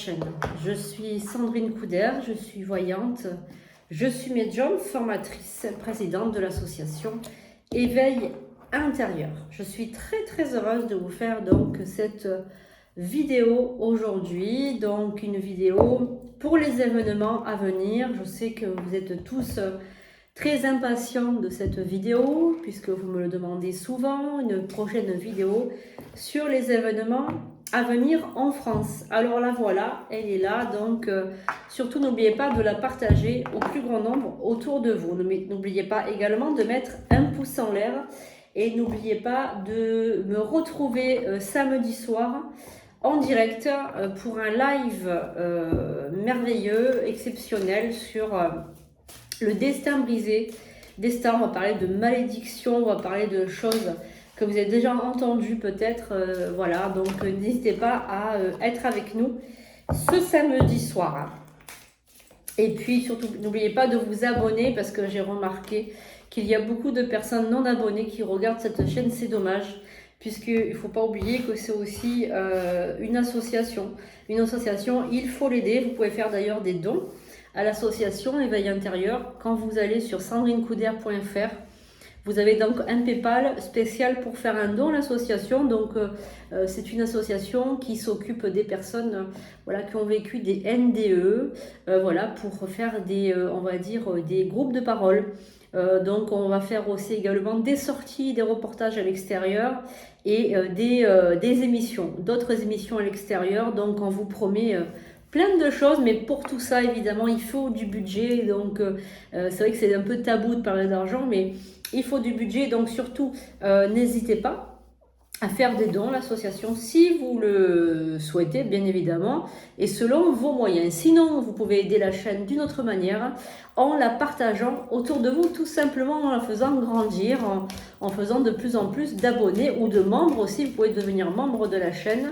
chaîne. Je suis Sandrine Couder, je suis voyante, je suis médium, formatrice, présidente de l'association Éveil Intérieur. Je suis très heureuse de vous faire donc cette vidéo aujourd'hui, donc une vidéo pour les événements à venir. Je sais que vous êtes tous très impatients de cette vidéo puisque vous me le demandez souvent, une prochaine vidéo sur les événements à venir en France. Alors là voilà, elle est là, donc surtout n'oubliez pas de la partager au plus grand nombre autour de vous. N'oubliez pas également de mettre un pouce en l'air et n'oubliez pas de me retrouver samedi soir en direct pour un live merveilleux, exceptionnel sur le destin brisé. Destin, on va parler de malédiction, on va parler de choses que vous avez déjà entendues peut-être. Voilà, donc n'hésitez pas à être avec nous ce samedi soir. Et puis surtout, n'oubliez pas de vous abonner parce que j'ai remarqué qu'il y a beaucoup de personnes non abonnées qui regardent cette chaîne. C'est dommage, puisqu'il ne faut pas oublier que c'est aussi une association. Une association, il faut l'aider. Vous pouvez faire d'ailleurs des dons à l'association Éveil Intérieur. Quand vous allez sur sandrinecouder.fr, vous avez donc un PayPal spécial pour faire un don à l'association. Donc c'est une association qui s'occupe des personnes voilà, qui ont vécu des NDE, voilà, pour faire des, on va dire, des groupes de parole. Donc on va faire aussi également des sorties, des reportages à l'extérieur et des émissions, d'autres émissions à l'extérieur. Donc on vous promet plein de choses, mais pour tout ça évidemment il faut du budget. Donc c'est vrai que c'est un peu tabou de parler d'argent, mais il faut du budget. Donc surtout n'hésitez pas à faire des dons à l'association si vous le souhaitez, bien évidemment, et selon vos moyens. Sinon, vous pouvez aider la chaîne d'une autre manière, en la partageant autour de vous, tout simplement en la faisant grandir, en faisant de plus en plus d'abonnés ou de membres aussi. Vous pouvez devenir membre de la chaîne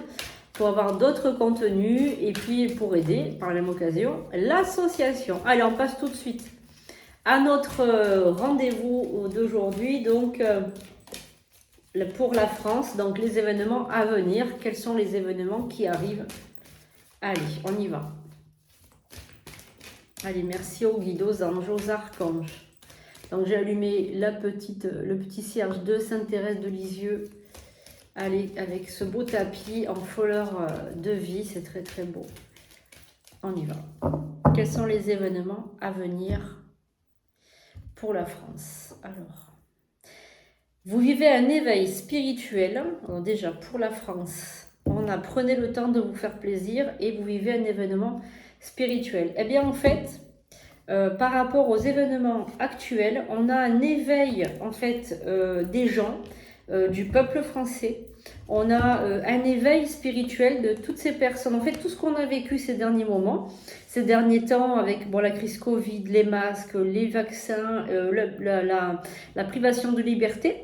pour avoir d'autres contenus et puis pour aider, par la même occasion, l'association. Allez, on passe tout de suite à notre rendez-vous d'aujourd'hui. Donc, pour la France, donc les événements à venir. Quels sont les événements qui arrivent? Allez, on y va. Allez, merci aux guides, aux anges, aux archanges. Donc j'ai allumé le petit cierge de Sainte-Thérèse de Lisieux. Allez, avec ce beau tapis en fleurs de vie, c'est très beau. On y va. Quels sont les événements à venir pour la France? Alors, vous vivez un éveil spirituel. Alors déjà, pour la France, prenez le temps de vous faire plaisir et vous vivez un événement spirituel. Eh bien, en fait, par rapport aux événements actuels, on a un éveil, en fait, des gens, du peuple français. On a un éveil spirituel de toutes ces personnes. En fait, tout ce qu'on a vécu ces derniers moments, ces derniers temps, avec bon, la crise Covid, les masques, les vaccins, la privation de liberté.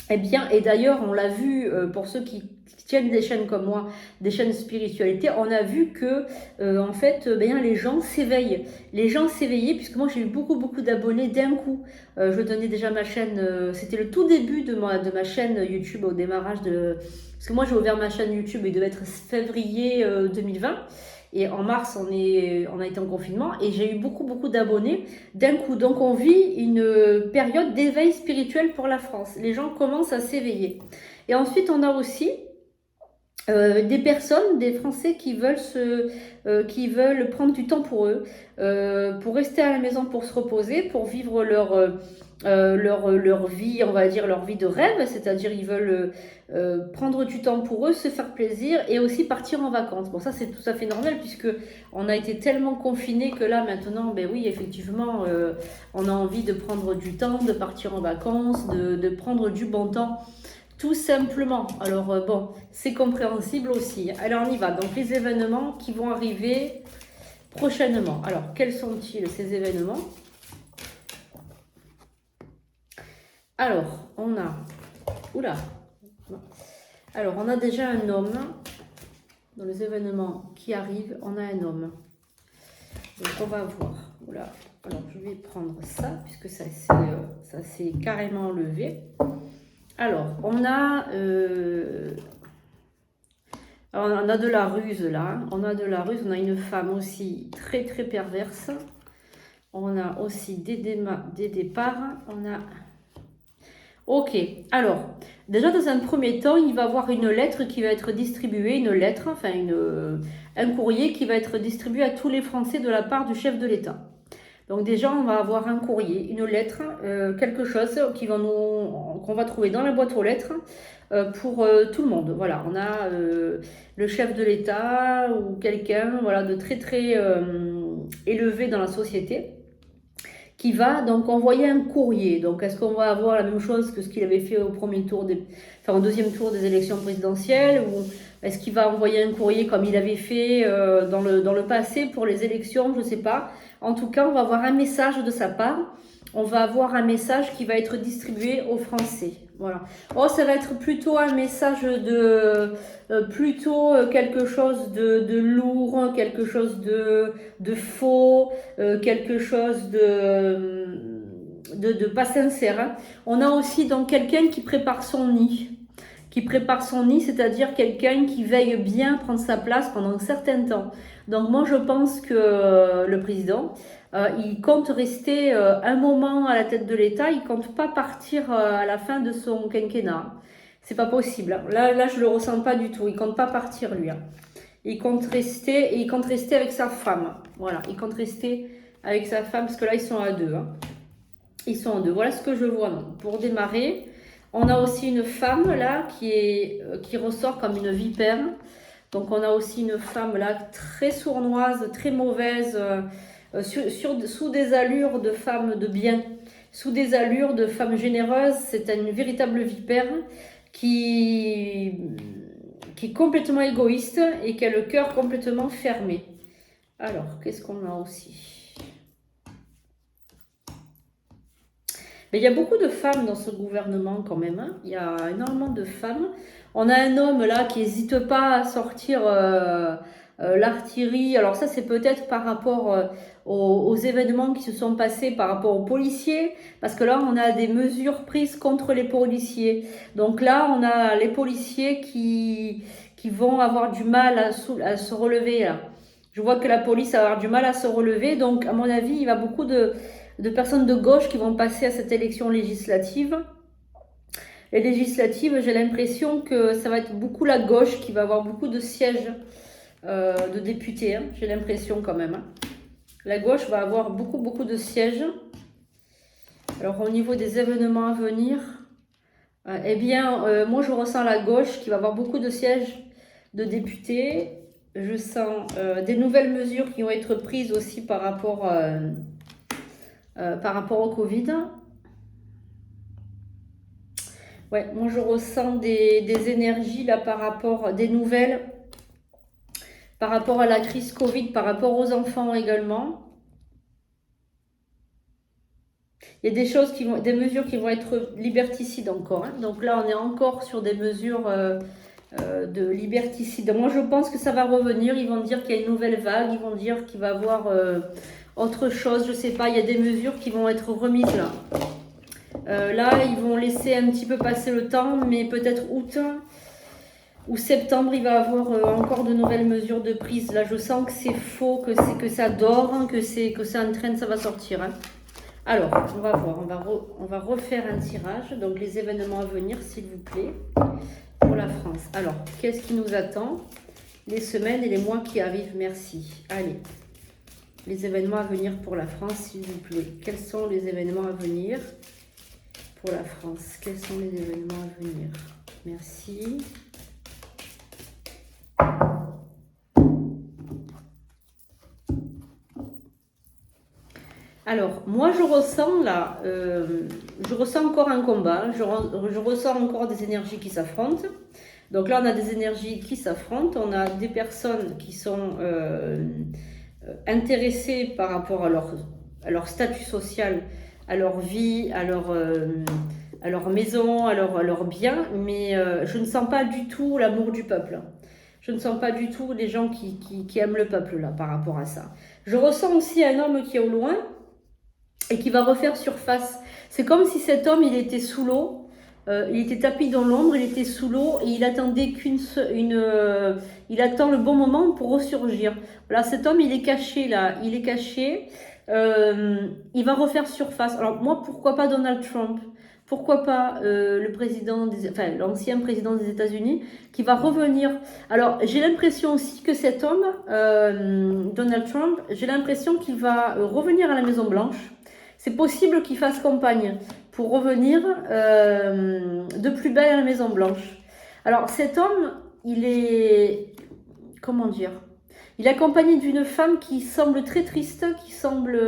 Eh bien, et d'ailleurs, on l'a vu pour ceux qui tiennent des chaînes comme moi, des chaînes de spiritualité, on a vu que, en fait, bien, les gens s'éveillent. Les gens s'éveillaient, puisque moi, j'ai eu beaucoup d'abonnés d'un coup. Je donnais déjà ma chaîne, c'était le tout début de ma chaîne YouTube, au démarrage de... Parce que moi, j'ai ouvert ma chaîne YouTube, il devait être février 2020. Et en mars, on a été en confinement et j'ai eu beaucoup d'abonnés d'un coup. Donc on vit une période d'éveil spirituel pour la France. Les gens commencent à s'éveiller. Et ensuite, on a aussi des personnes, des Français qui veulent prendre du temps pour eux, pour rester à la maison, pour se reposer, pour vivre leur vie, on va dire leur vie de rêve, c'est-à-dire ils veulent prendre du temps pour eux, se faire plaisir et aussi partir en vacances. Bon, ça c'est tout à fait normal puisque on a été tellement confinés que là maintenant, ben oui, effectivement, on a envie de prendre du temps, de partir en vacances, de prendre du bon temps. Tout simplement. Alors bon, c'est compréhensible aussi. Alors on y va. Donc les événements qui vont arriver prochainement. Alors quels sont-ils ces événements? Alors on a... Oula. Alors on a déjà un homme. Dans les événements qui arrivent, on a un homme. Donc on va voir. Oula. Alors je vais prendre ça puisque ça s'est carrément levé. Alors, on a Alors, on a de la ruse là, on a de la ruse, on a une femme aussi très très perverse. On a aussi des départs, on a... Ok, alors, déjà dans un premier temps, il va y avoir une lettre qui va être distribuée, une lettre, enfin un courrier qui va être distribué à tous les Français de la part du chef de l'État. Donc déjà, on va avoir un courrier, une lettre, quelque chose qu'on va trouver dans la boîte aux lettres pour tout le monde. Voilà, on a le chef de l'État ou quelqu'un voilà, de très très élevé dans la société qui va donc envoyer un courrier. Donc, est-ce qu'on va avoir la même chose que ce qu'il avait fait au au deuxième tour des élections présidentielles, ou est-ce qu'il va envoyer un courrier comme il avait fait dans le passé pour les élections, je ne sais pas. En tout cas, on va avoir un message de sa part. On va avoir un message qui va être distribué aux Français. Voilà. Oh, ça va être plutôt un message plutôt quelque chose de lourd, quelque chose de faux, quelque chose de pas sincère. Hein. On a aussi donc quelqu'un qui prépare son nid. Qui prépare son nid, c'est-à-dire quelqu'un qui veille bien prendre sa place pendant un certain temps. Donc moi je pense que le président, il compte rester un moment à la tête de l'État, il compte pas partir à la fin de son quinquennat. C'est pas possible. Hein. Là je le ressens pas du tout. Il compte pas partir lui. Hein. Il compte rester et il compte rester avec sa femme. Voilà, il compte rester avec sa femme parce que là ils sont à deux. Hein. Ils sont à deux. Voilà ce que je vois. Donc, pour démarrer. On a aussi une femme là qui ressort comme une vipère. Donc on a aussi une femme là très sournoise, très mauvaise, sous des allures de femme de bien, sous des allures de femme généreuse. C'est une véritable vipère qui est complètement égoïste et qui a le cœur complètement fermé. Alors, qu'est-ce qu'on a aussi ? Mais il y a beaucoup de femmes dans ce gouvernement quand même. Hein. Il y a énormément de femmes. On a un homme là qui n'hésite pas à sortir l'artillerie. Alors ça, c'est peut-être par rapport aux événements qui se sont passés par rapport aux policiers. Parce que là, on a des mesures prises contre les policiers. Donc là, on a les policiers qui vont avoir du mal à se relever. Là. Je vois que la police va avoir du mal à se relever. Donc, à mon avis, il y a beaucoup de personnes de gauche qui vont passer à cette élection législative. Les législatives, j'ai l'impression que ça va être beaucoup la gauche qui va avoir beaucoup de sièges de députés. Hein. J'ai l'impression quand même. Hein. La gauche va avoir beaucoup de sièges. Alors au niveau des événements à venir, moi je ressens la gauche qui va avoir beaucoup de sièges de députés. Je sens des nouvelles mesures qui vont être prises aussi par rapport au Covid. Ouais, moi je ressens des énergies là par rapport, des nouvelles, par rapport à la crise Covid, par rapport aux enfants également. Il y a des mesures qui vont être liberticides encore. Hein. Donc là, on est encore sur des mesures de liberticide. Moi, je pense que ça va revenir. Ils vont dire qu'il y a une nouvelle vague. Ils vont dire qu'il va y avoir autre chose. Je ne sais pas. Il y a des mesures qui vont être remises là. Là, ils vont laisser un petit peu passer le temps, mais peut-être août ou septembre, il va y avoir encore de nouvelles mesures de prise. Là, je sens que c'est faux, que ça dort, hein, que c'est en train, ça va sortir. Hein. Alors, on va voir, on va refaire un tirage. Donc, les événements à venir, s'il vous plaît, pour la France. Alors, qu'est-ce qui nous attend? Les semaines et les mois qui arrivent, merci. Allez, les événements à venir pour la France, s'il vous plaît. Quels sont les événements à venir pour la France? Quels sont les événements à venir? Merci. Alors, moi je ressens là, je ressens encore un combat, je ressens encore des énergies qui s'affrontent. Donc là, on a des énergies qui s'affrontent, on a des personnes qui sont intéressées par rapport à leur statut social, à leur vie, à leur maison, à leur bien, mais je ne sens pas du tout l'amour du peuple. Je ne sens pas du tout les gens qui aiment le peuple là par rapport à ça. Je ressens aussi un homme qui est au loin et qui va refaire surface. C'est comme si cet homme, il était sous l'eau, il était tapis dans l'ombre, il était sous l'eau et il attendait il attend le bon moment pour ressurgir. Voilà, cet homme, il est caché là, il est caché. Il va refaire surface. Alors moi, pourquoi pas Donald Trump? Pourquoi pas l'ancien président des États-Unis qui va revenir. Alors j'ai l'impression aussi que cet homme, Donald Trump, j'ai l'impression qu'il va revenir à la Maison Blanche. C'est possible qu'il fasse campagne pour revenir de plus belle à la Maison Blanche. Alors cet homme, il est, comment dire, il est accompagné d'une femme qui semble très triste, qui semble,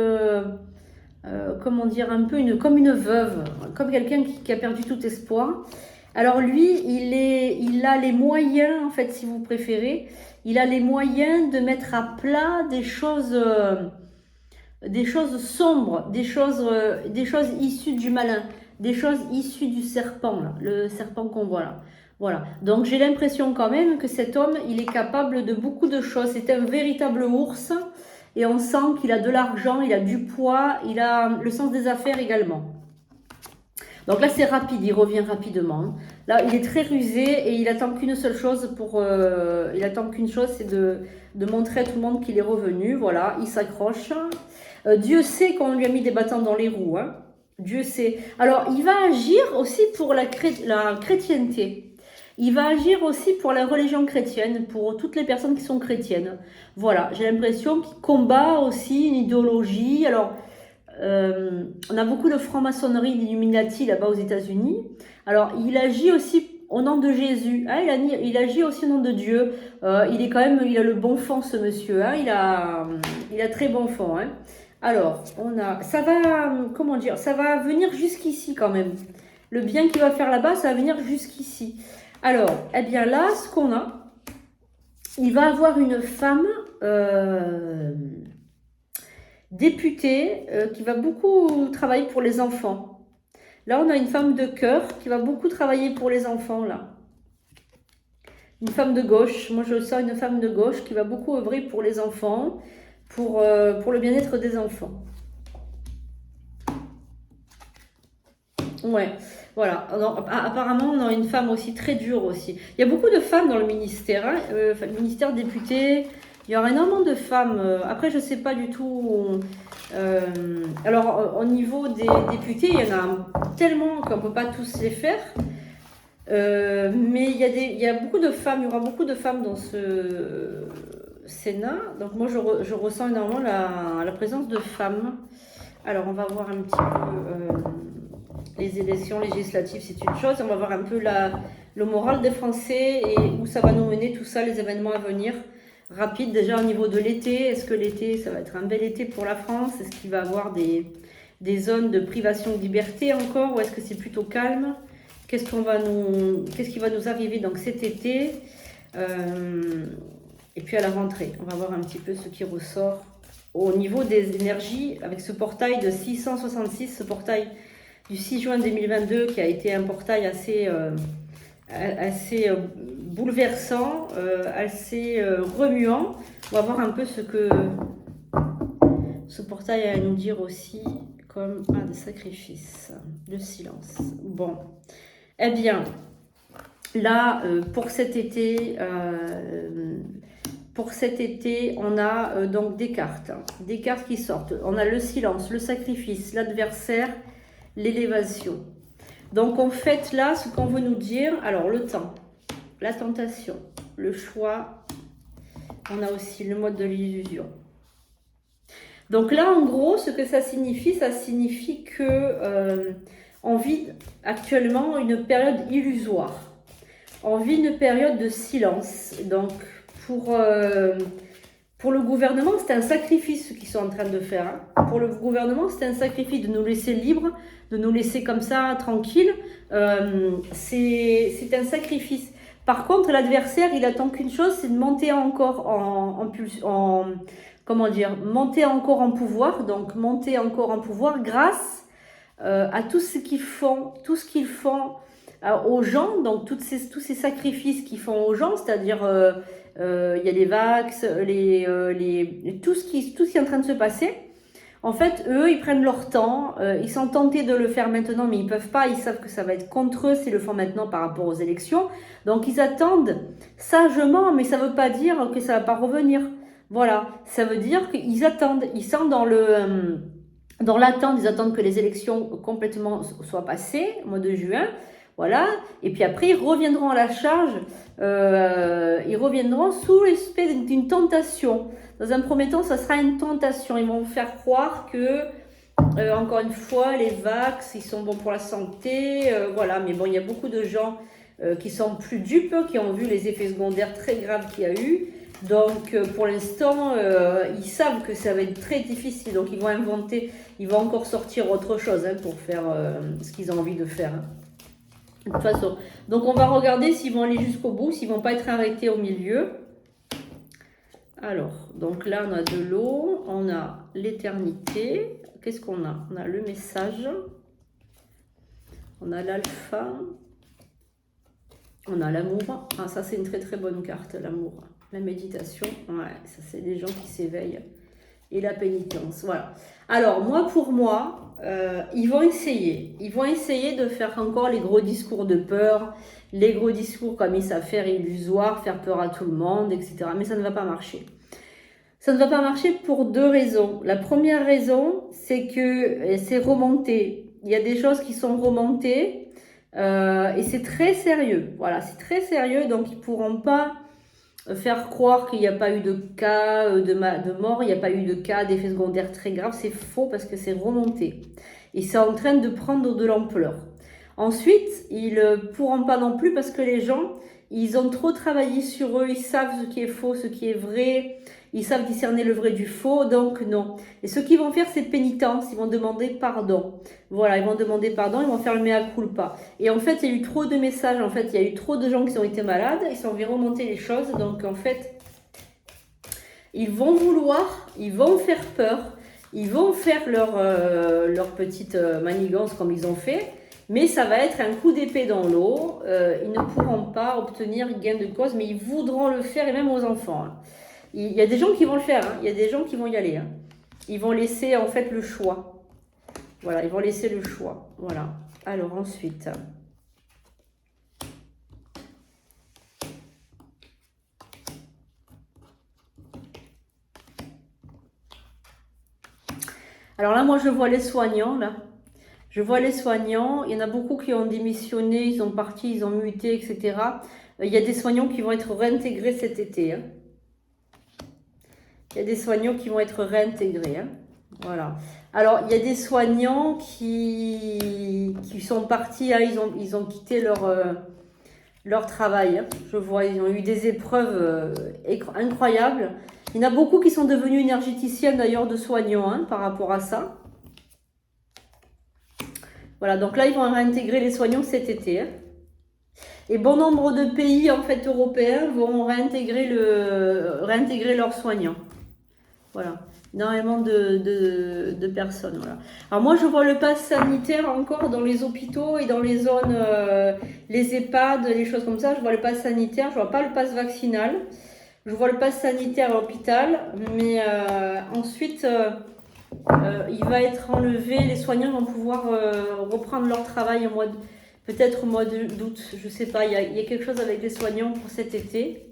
comment dire, un peu comme une veuve, comme quelqu'un qui a perdu tout espoir. Alors lui, il a les moyens, en fait, si vous préférez, il a les moyens de mettre à plat des choses sombres, des choses issues du malin, des choses issues du serpent, là, le serpent qu'on voit là. Voilà. Donc j'ai l'impression quand même que cet homme, il est capable de beaucoup de choses. C'est un véritable ours et on sent qu'il a de l'argent, il a du poids, il a le sens des affaires également. Donc là c'est rapide, il revient rapidement. Là il est très rusé et il attend qu'une seule chose c'est de montrer à tout le monde qu'il est revenu. Voilà, il s'accroche. Dieu sait qu'on lui a mis des bâtons dans les roues. Hein. Dieu sait. Alors il va agir aussi pour la chrétienté. Il va agir aussi pour la religion chrétienne, pour toutes les personnes qui sont chrétiennes. Voilà, j'ai l'impression qu'il combat aussi une idéologie. Alors, on a beaucoup de franc-maçonnerie, d'Illuminati là-bas aux États-Unis. Alors, il agit aussi au nom de Jésus. Hein, il agit aussi au nom de Dieu. Il a le bon fond, ce monsieur. Hein, il a très bon fond. Hein. Alors, ça va venir jusqu'ici quand même. Le bien qu'il va faire là-bas, ça va venir jusqu'ici. Alors, eh bien là, ce qu'on a, il va avoir une femme députée qui va beaucoup travailler pour les enfants. Là, on a une femme de cœur qui va beaucoup travailler pour les enfants, là. Une femme de gauche. Moi, je sens une femme de gauche qui va beaucoup œuvrer pour les enfants, pour le bien-être des enfants. Ouais. Voilà, alors, apparemment on a une femme aussi très dure aussi. Il y a beaucoup de femmes dans le ministère, hein, le ministère député, il y aura énormément de femmes. Après je sais pas du tout, alors au niveau des députés, il y en a tellement qu'on ne peut pas tous les faire. Mais il y a beaucoup de femmes, il y aura beaucoup de femmes dans ce Sénat. Donc moi je ressens énormément la présence de femmes. Alors on va voir un petit peu... les élections législatives, c'est une chose. On va voir un peu le moral des Français et où ça va nous mener, tout ça, les événements à venir. Rapide, déjà au niveau de l'été. Est-ce que l'été, ça va être un bel été pour la France? Est-ce qu'il va y avoir des zones de privation de liberté encore? Ou est-ce que c'est plutôt calme? Qu'est-ce qui va nous arriver donc cet été? Et puis à la rentrée, on va voir un petit peu ce qui ressort au niveau des énergies avec ce portail de 666, ce portail du 6 juin 2022 qui a été un portail assez bouleversant, assez remuant. On va voir un peu ce que ce portail a à nous dire aussi comme un sacrifice, le silence. Bon, eh bien, là, pour cet été, on a donc des cartes qui sortent. On a le silence, le sacrifice, l'adversaire, l'élévation. Donc en fait là, ce qu'on veut nous dire, alors le temps, la tentation, le choix, on a aussi le mode de l'illusion. Donc là en gros, ce que ça signifie que on vit actuellement une période illusoire. On vit une période de silence. Donc pour le gouvernement, c'est un sacrifice ce qu'ils sont en train de faire. Hein. Pour le gouvernement, c'est un sacrifice de nous laisser libres, de nous laisser comme ça, tranquilles. C'est un sacrifice. Par contre, l'adversaire, il attend qu'une chose, c'est de monter encore monter encore en pouvoir. Donc, monter encore en pouvoir grâce à tout ce qu'ils font, aux gens. Donc, tous ces sacrifices qu'ils font aux gens, c'est-à-dire... il y a les vax, tout ce qui est en train de se passer. En fait, eux, ils prennent leur temps, ils sont tentés de le faire maintenant, mais ils ne peuvent pas, ils savent que ça va être contre eux s'ils le font maintenant par rapport aux élections. Donc, ils attendent sagement, mais ça ne veut pas dire que ça ne va pas revenir. Voilà, ça veut dire qu'ils attendent, ils sont dans l'attente, ils attendent que les élections complètement soient passées, au mois de juin. Voilà, et puis après, ils reviendront à la charge, ils reviendront sous l'espèce d'une tentation. Dans un premier temps, ça sera une tentation. Ils vont faire croire que, encore une fois, les vax, ils sont bons pour la santé. Voilà, mais bon, il y a beaucoup de gens qui sont plus dupes, qui ont vu les effets secondaires très graves qu'il y a eu. Donc, pour l'instant, ils savent que ça va être très difficile. Donc, ils vont inventer, ils vont encore sortir autre chose pour faire ce qu'ils ont envie de faire. De toute façon. Donc, on va regarder s'ils vont aller jusqu'au bout, s'ils ne vont pas être arrêtés au milieu. Alors, donc là, on a de l'eau, on a l'éternité. Qu'est-ce qu'on a? On a le message, on a l'alpha, on a l'amour. Ah, ça, c'est une très très bonne carte, l'amour. La méditation, ouais, ça, c'est des gens qui s'éveillent. Et la pénitence, voilà. Alors, pour moi, ils vont essayer de faire encore les gros discours de peur, les gros discours comme ils savent faire illusoire, faire peur à tout le monde, etc. Mais ça ne va pas marcher. Ça ne va pas marcher pour deux raisons. La première raison, c'est que c'est remonté. Il y a des choses qui sont remontées et c'est très sérieux. Voilà, c'est très sérieux, donc ils ne pourront pas faire croire qu'il n'y a pas eu de cas de mort, il n'y a pas eu de cas d'effets secondaires très graves. C'est faux parce que c'est remonté. Et c'est en train de prendre de l'ampleur. Ensuite, ils ne pourront pas non plus parce que les gens, ils ont trop travaillé sur eux, ils savent ce qui est faux, ce qui est vrai, ils savent discerner le vrai du faux, donc non. Et ce qu'ils vont faire, c'est pénitence, ils vont demander pardon. Voilà, ils vont demander pardon, ils vont faire le mea culpa. Et en fait, il y a eu trop de messages, en fait, il y a eu trop de gens qui ont été malades, ils ont vu remonter les choses, donc en fait, ils vont faire peur, ils vont faire leur petite manigance comme ils ont fait, mais ça va être un coup d'épée dans l'eau. Ils ne pourront pas obtenir gain de cause, mais ils voudront le faire, et même aux enfants. Il y a des gens qui vont le faire, il y a des gens qui vont y aller. Ils vont laisser en fait le choix. Voilà, ils vont laisser le choix. Voilà. Alors ensuite... Alors là, moi, je vois les soignants, là. Je vois les soignants. Il y en a beaucoup qui ont démissionné, ils ont parti, ils ont muté, etc. Il y a des soignants qui vont être réintégrés cet été. Il y a des soignants qui vont être réintégrés. Voilà. Alors, il y a des soignants qui sont partis, ils ont quitté leur travail. Je vois, ils ont eu des épreuves incroyables. Il y en a beaucoup qui sont devenus énergéticiennes d'ailleurs de soignants par rapport à ça. Voilà, donc là, ils vont réintégrer les soignants cet été. Et bon nombre de pays en fait européens vont réintégrer leurs soignants. Voilà, énormément de personnes. Voilà. Alors moi, je vois le pass sanitaire encore dans les hôpitaux et dans les zones, les EHPAD, les choses comme ça. Je vois le pass sanitaire, je vois pas le pass vaccinal. Je vois le pass sanitaire à l'hôpital, mais ensuite, il va être enlevé. Les soignants vont pouvoir reprendre leur travail peut-être au mois d'août. Je sais pas, il y a quelque chose avec les soignants pour cet été.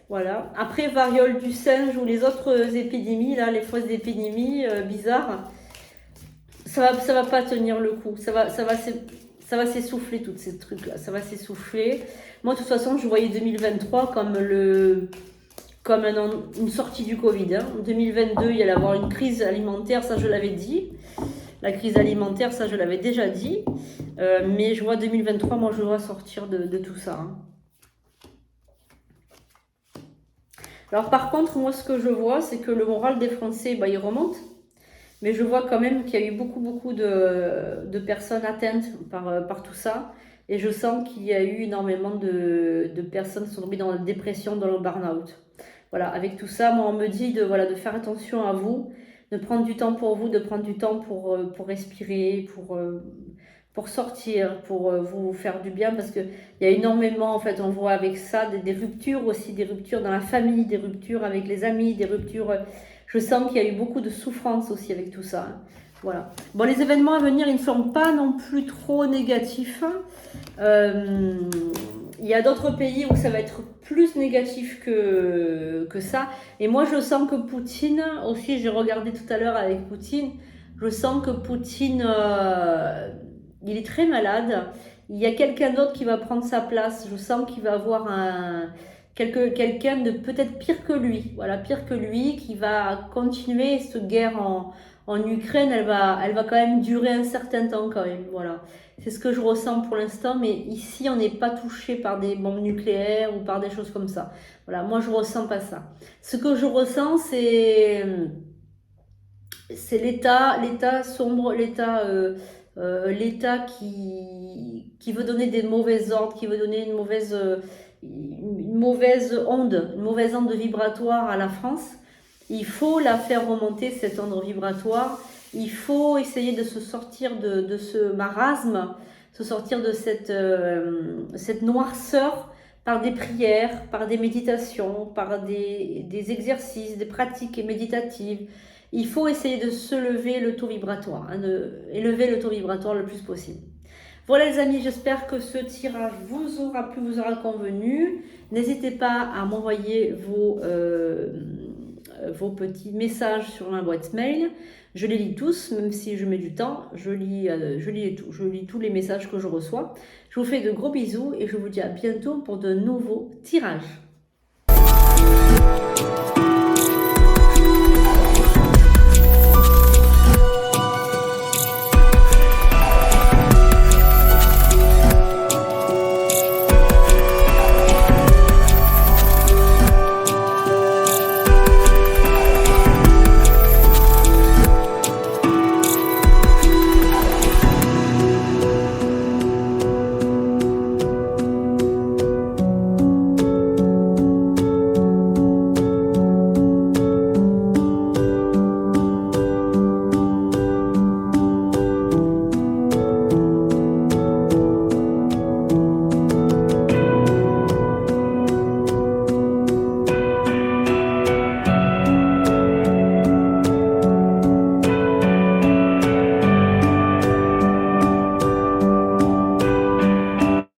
Voilà. Après, variole du singe ou les autres épidémies, là, les fausses épidémies bizarres, ça va pas tenir le coup. Ça va s'essouffler, tous ces trucs-là. Ça va s'essouffler. Moi, de toute façon, je voyais 2023 comme une sortie du Covid. En 2022, il allait y avoir une crise alimentaire, ça je l'avais dit. La crise alimentaire, ça je l'avais déjà dit. Mais je vois 2023, moi je dois sortir de tout ça. Alors par contre, moi ce que je vois, c'est que le moral des Français, il remonte. Mais je vois quand même qu'il y a eu beaucoup de personnes atteintes par tout ça. Et je sens qu'il y a eu énormément de personnes qui sont tombées dans la dépression, dans le burn-out. Voilà, avec tout ça, moi on me dit de faire attention à vous, de prendre du temps pour vous, de prendre du temps pour respirer, pour sortir, pour vous faire du bien, parce qu'il y a énormément, en fait, on voit avec ça des ruptures aussi, des ruptures dans la famille, des ruptures avec les amis, des ruptures... Je sens qu'il y a eu beaucoup de souffrance aussi avec tout ça. Hein. Voilà. Bon, les événements à venir, ils ne sont pas non plus trop négatifs. Il y a d'autres pays où ça va être plus négatif que ça. Et moi, je sens que Poutine, aussi, j'ai regardé tout à l'heure avec Poutine, je sens que Poutine, il est très malade. Il y a quelqu'un d'autre qui va prendre sa place. Je sens qu'il va avoir quelqu'un de peut-être pire que lui. Voilà, pire que lui, qui va continuer cette guerre en Ukraine. Elle va quand même durer un certain temps quand même. Voilà. C'est ce que je ressens pour l'instant, mais ici, on n'est pas touché par des bombes nucléaires ou par des choses comme ça. Voilà, moi, je ressens pas ça. Ce que je ressens, c'est l'état sombre, l'état qui veut donner des mauvais ordres, qui veut donner une mauvaise onde vibratoire à la France. Il faut la faire remonter, cette onde vibratoire. Il faut essayer de se sortir de ce marasme, se sortir de cette noirceur par des prières, par des méditations, par des exercices, des pratiques méditatives. Il faut essayer de se lever le taux vibratoire, élever le taux vibratoire le plus possible. Voilà les amis, j'espère que ce tirage vous aura convenu. N'hésitez pas à m'envoyer vos petits messages sur ma boîte mail. Je les lis tous, même si je mets du temps, je lis tous les messages que je reçois. Je vous fais de gros bisous et je vous dis à bientôt pour de nouveaux tirages.